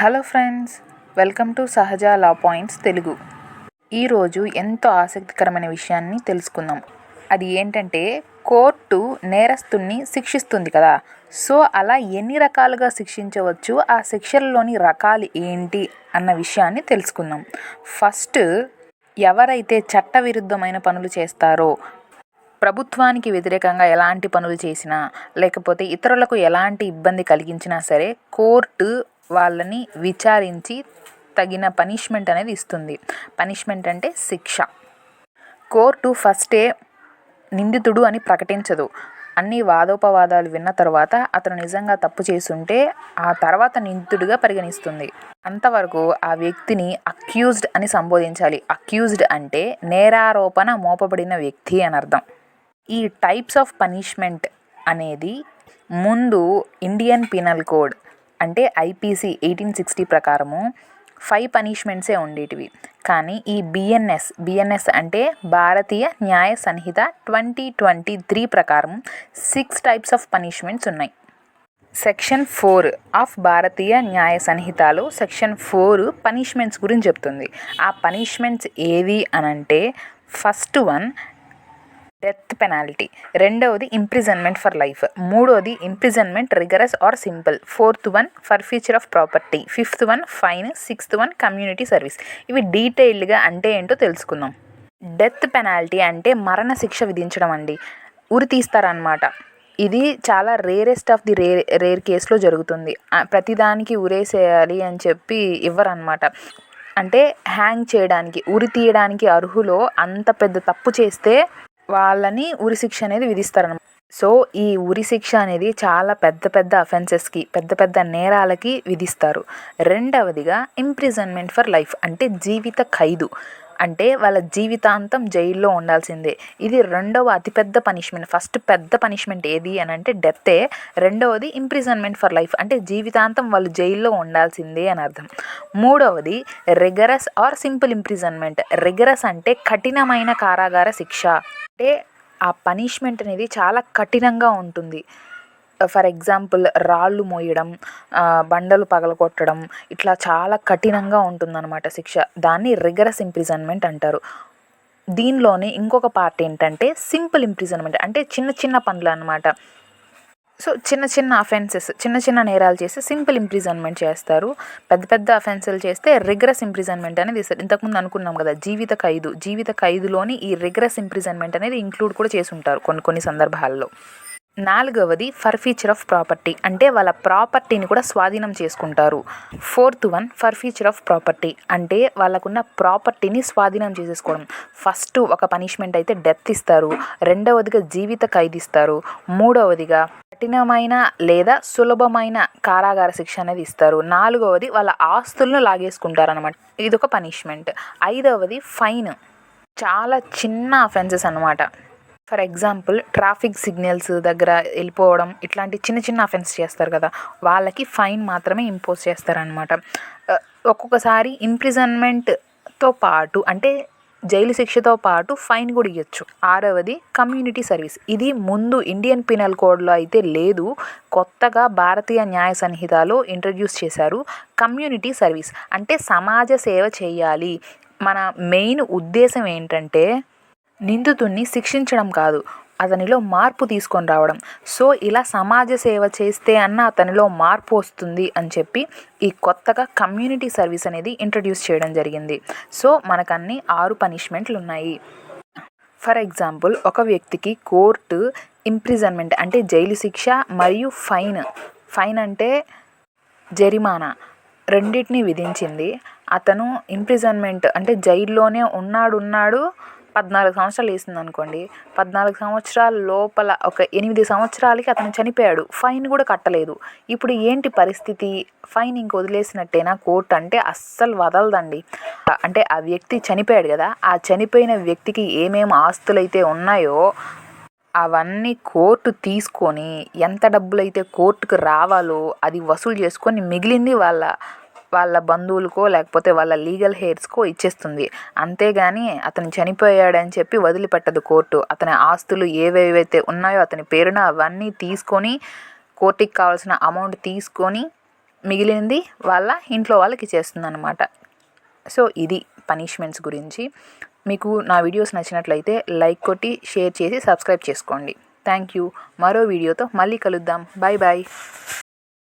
Hello friends, welcome to సహజ లా points Telugu. ఈరోజు ఎంతో ఆసక్తికరమైన విషయాన్ని తెలుసుకుందాం. అది ఏంటంటే, కోర్టు నేరస్తుణ్ణి శిక్షిస్తుంది కదా. సో అలా ఎన్ని రకాలుగా శిక్షించవచ్చు, ఆ శిక్షలలోని రకాలు ఏంటి అన్న విషయాన్ని తెలుసుకుందాం. ఫస్ట్, ఎవరైతే చట్టవిరుద్ధమైన పనులు చేస్తారో, ప్రభుత్వానికి వ్యతిరేకంగా ఎలాంటి పనులు చేసినా, లేకపోతే ఇతరులకు ఎలాంటి ఇబ్బంది కలిగించినా సరే, కోర్టు వాళ్ళని విచారించి తగిన పనిష్మెంట్ అనేది ఇస్తుంది. పనిష్మెంట్ అంటే శిక్ష. కోర్టు ఫస్టే నిందితుడు అని ప్రకటించదు. అన్ని వాదోపవాదాలు విన్న తర్వాత అతను నిజంగా తప్పు చేసుంటే ఆ తర్వాత నిందితుడిగా పరిగణిస్తుంది. అంతవరకు ఆ వ్యక్తిని అక్యూజ్డ్ అని సంబోధించాలి. అక్యూజ్డ్ అంటే నేరారోపణ మోపబడిన వ్యక్తి అని అర్థం. ఈ టైప్స్ ఆఫ్ పనిష్మెంట్ అనేది ముందు ఇండియన్ పీనల్ కోడ్ అంటే ఐపీసీ 1860 ప్రకారము 5 పనిష్మెంట్సే ఉండేటివి. కానీ ఈ బిఎన్ఎస్ అంటే భారతీయ న్యాయ సంహిత 2023 ప్రకారం 6 టైప్స్ ఆఫ్ పనిష్మెంట్స్ ఉన్నాయి. సెక్షన్ 4 ఆఫ్ భారతీయ న్యాయ సంహితలో సెక్షన్ 4 పనిష్మెంట్స్ గురించి చెప్తుంది. ఆ పనిష్మెంట్స్ ఏవి అనంటే, ఫస్ట్ వన్ డెత్ పెనాల్టీ, రెండవది ఇంప్రిజన్మెంట్ ఫర్ లైఫ్, మూడవది imprisonment rigorous or simple, fourth one forfeiture of property, fifth one fine, sixth one community service. ఇవి డీటెయిల్డ్గా అంటే ఏంటో తెలుసుకుందాం. డెత్ పెనాల్టీ అంటే మరణశిక్ష విధించడం అండి. ఉరి తీస్తారనమాట. ఇది చాలా రేరెస్ట్ ఆఫ్ ది రేర్ కేసులో జరుగుతుంది. ప్రతిదానికి ఉరేసేయాలి అని చెప్పి ఇవ్వరనమాట. అంటే హ్యాంగ్ చేయడానికి, ఉరి తీయడానికి అర్హులో అంత పెద్ద తప్పు చేస్తే వాళ్ళని ఉరి శిక్ష అనేది విధిస్తారనమాట. సో ఈ ఉరి శిక్ష అనేది చాలా పెద్ద అఫెన్సెస్కి, పెద్ద నేరాలకి విధిస్తారు. రెండవదిగా ఇంప్రిజన్మెంట్ ఫర్ లైఫ్ అంటే జీవిత ఖైదు, అంటే వాళ్ళ జీవితాంతం జైల్లో ఉండాల్సిందే. ఇది రెండవ అతిపెద్ద పనిష్మెంట్. ఫస్ట్ పెద్ద పనిష్మెంట్ ఏది అని అంటే డెత్తే. రెండవది ఇంప్రిజన్మెంట్ ఫర్ లైఫ్ అంటే జీవితాంతం వాళ్ళు జైల్లో ఉండాల్సిందే అని అర్థం. మూడవది rigorous or simple imprisonment. Rigorous అంటే కఠినమైన కారాగార శిక్ష. అంటే ఆ పనిష్మెంట్ అనేది చాలా కఠినంగా ఉంటుంది. ఫర్ ఎగ్జాంపుల్ రాళ్ళు మోయడం, బండలు పగలగొట్టడం, ఇట్లా చాలా కఠినంగా ఉంటుందన్నమాట శిక్ష. దాన్ని రిగరస్ ఇంప్రిజన్మెంట్ అంటారు. దీనిలోనే ఇంకొక పార్ట్ ఏంటంటే సింపుల్ ఇంప్రిజన్మెంట్ అంటే చిన్న పనులు అన్నమాట. సో చిన్న అఫెన్సెస్, చిన్న నేరాలు చేస్తే సింపుల్ ఇంప్రిజన్మెంట్ చేస్తారు. పెద్ద అఫెన్సులు చేస్తే రిగరస్ ఇంప్రిజన్మెంట్ అనేది ఇస్తారు. ఇంతకుముందు అనుకున్నాం కదా జీవిత ఖైదులోని ఈ రిగరస్ ఇంప్రిజన్మెంట్ అనేది ఇంక్లూడ్ కూడా చేసి ఉంటారు కొన్ని సందర్భాల్లో. నాలుగవది ఫర్ఫీచర్ ఆఫ్ ప్రాపర్టీ అంటే వాళ్ళ ప్రాపర్టీని కూడా స్వాధీనం చేసుకుంటారు. Fourth one forfeiture of property అంటే వాళ్ళకున్న ప్రాపర్టీని స్వాధీనం చేసేసుకోవడం. ఫస్ట్ ఒక పనిష్మెంట్ అయితే డెత్ ఇస్తారు, రెండవదిగా జీవిత ఖైదు ఇస్తారు, మూడవదిగా కఠినమైన లేదా సులభమైన కారాగార శిక్ష అనేది ఇస్తారు, నాలుగవది వాళ్ళ ఆస్తులను లాగేసుకుంటారు అనమాట. ఇదొక పనిష్మెంట్. ఐదవది ఫైన్. చాలా చిన్న అఫెన్సెస్ అనమాట. ఫర్ ఎగ్జాంపుల్ ట్రాఫిక్ సిగ్నల్స్ దగ్గర వెళ్ళిపోవడం, ఇట్లాంటి చిన్న అఫెన్స్ చేస్తారు కదా, వాళ్ళకి ఫైన్ మాత్రమే ఇంపోజ్ చేస్తారనమాట. ఒక్కొక్కసారి ఇంప్రిజన్మెంట్తో పాటు అంటే జైలు శిక్షతో పాటు ఫైన్ కూడా ఇవ్వచ్చు. ఆరవది కమ్యూనిటీ సర్వీస్. ఇది ముందు ఇండియన్ పీనల్ కోడ్లో అయితే లేదు, కొత్తగా భారతీయ న్యాయ సంహితలో ఇంట్రడ్యూస్ చేశారు. కమ్యూనిటీ సర్వీస్ అంటే సమాజ సేవ చేయాలి. మన మెయిన్ ఉద్దేశం ఏంటంటే నిందితుడిని శిక్షించడం కాదు, అతనిలో మార్పు తీసుకొని రావడం. సో ఇలా సమాజ సేవ చేస్తే అన్న అతనిలో మార్పు వస్తుంది అని చెప్పి ఈ కొత్తగా కమ్యూనిటీ సర్వీస్ అనేది ఇంట్రడ్యూస్ చేయడం జరిగింది. సో మనకన్నీ 6 పనిష్మెంట్లు ఉన్నాయి. ఫర్ ఎగ్జాంపుల్ ఒక వ్యక్తికి కోర్టు ఇంప్రిజన్మెంట్ అంటే జైలు శిక్ష మరియు ఫైన్ అంటే జరిమానా రెండింటిని విధించింది. అతను ఇంప్రిజన్మెంట్ అంటే జైల్లోనే ఉన్నాడు 14 సంవత్సరాలు వేసింది అనుకోండి. 14 సంవత్సరాల లోపల ఒక 8 సంవత్సరాలకి అతను చనిపోయాడు, ఫైన్ కూడా కట్టలేదు. ఇప్పుడు ఏంటి పరిస్థితి? ఫైన్ ఇంక వదిలేసినట్టేనా కోర్టు అంటే? అస్సలు వదలదండి. అంటే ఆ వ్యక్తి చనిపోయాడు కదా, ఆ చనిపోయిన వ్యక్తికి ఏమేమి ఆస్తులైతే ఉన్నాయో అవన్నీ కోర్టు తీసుకొని ఎంత డబ్బులైతే కోర్టుకు రావాలో అది వసూలు చేసుకొని మిగిలింది వాళ్ళ బంధువులకో లేకపోతే వాళ్ళ లీగల్ హెయిర్స్కో ఇచ్చేస్తుంది. అంతేగాని అతను చనిపోయాడని చెప్పి వదిలిపెట్టదు కోర్టు. అతని ఆస్తులు ఏవేవైతే ఉన్నాయో అతని పేరున అవన్నీ తీసుకొని కోర్టుకి కావాల్సిన అమౌంట్ తీసుకొని మిగిలింది వాళ్ళ ఇంట్లో వాళ్ళకి ఇచ్చేస్తుందన్నమాట. సో ఇది పనిష్మెంట్స్ గురించి. మీకు నా వీడియోస్ నచ్చినట్లయితే లైక్ కొట్టి షేర్ చేసి సబ్స్క్రైబ్ చేసుకోండి. Thank you. మరో వీడియోతో మళ్ళీ కలుద్దాం. Bye bye.